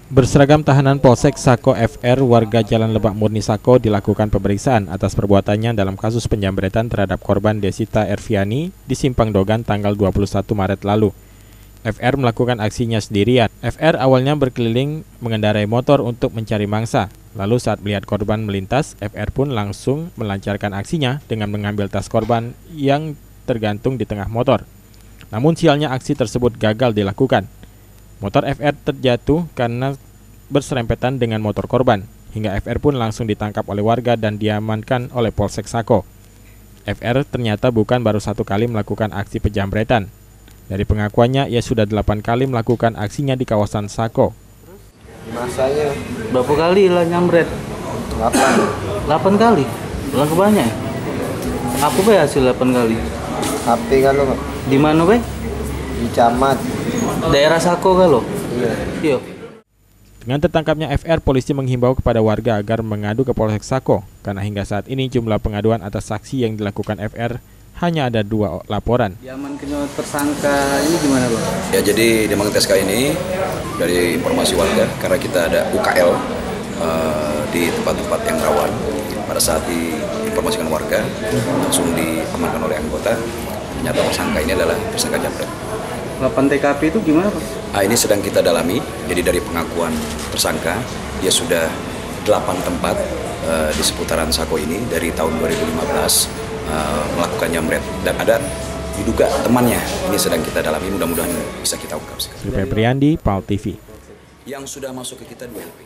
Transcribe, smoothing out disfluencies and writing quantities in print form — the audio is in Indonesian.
Berseragam tahanan Polsek Sako FR warga Jalan Lebak Murni Sako dilakukan pemeriksaan atas perbuatannya dalam kasus penjambretan terhadap korban Desita Erviani di Simpang Dogan tanggal 21 Maret lalu. FR melakukan aksinya sendirian. FR awalnya berkeliling mengendarai motor untuk mencari mangsa. Lalu saat melihat korban melintas, FR pun langsung melancarkan aksinya dengan mengambil tas korban yang tergantung di tengah motor. Namun sialnya aksi tersebut gagal dilakukan. Motor FR terjatuh karena berserempetan dengan motor korban, hingga FR pun langsung ditangkap oleh warga dan diamankan oleh Polsek Sako. FR ternyata bukan baru satu kali melakukan aksi penjambretan. Dari pengakuannya, ia sudah 8 kali melakukan aksinya di kawasan Sako. Masanya Berapa kali lah nyambret? 8 kali? Berapa banyak? Apa be hasil 8 kali? HP kalau Di mana be? di camat. Daerah Sako kalau? Iya. Iya. Dengan tertangkapnya FR, polisi menghimbau kepada warga agar mengadu ke Polsek Sako, karena hingga saat ini jumlah pengaduan atas saksi yang dilakukan FR hanya ada 2 laporan. Diamankannya tersangka ini gimana Bang? Ya, jadi diamankan TSK ini dari informasi warga karena kita ada UKL di tempat-tempat yang rawan. Pada saat diinformasikan warga langsung diamankan oleh anggota. Ternyata tersangka ini adalah tersangka jambret. 8 TKP itu gimana Pak? Ini sedang kita dalami. Jadi dari pengakuan tersangka dia sudah 8 tempat di seputaran Sako ini dari tahun 2015 melakukan jambret dan ada diduga temannya. Ini sedang kita dalami, mudah-mudahan bisa kita ungkap. Febriandi, PAL TV. Yang sudah masuk ke kita 2 LP.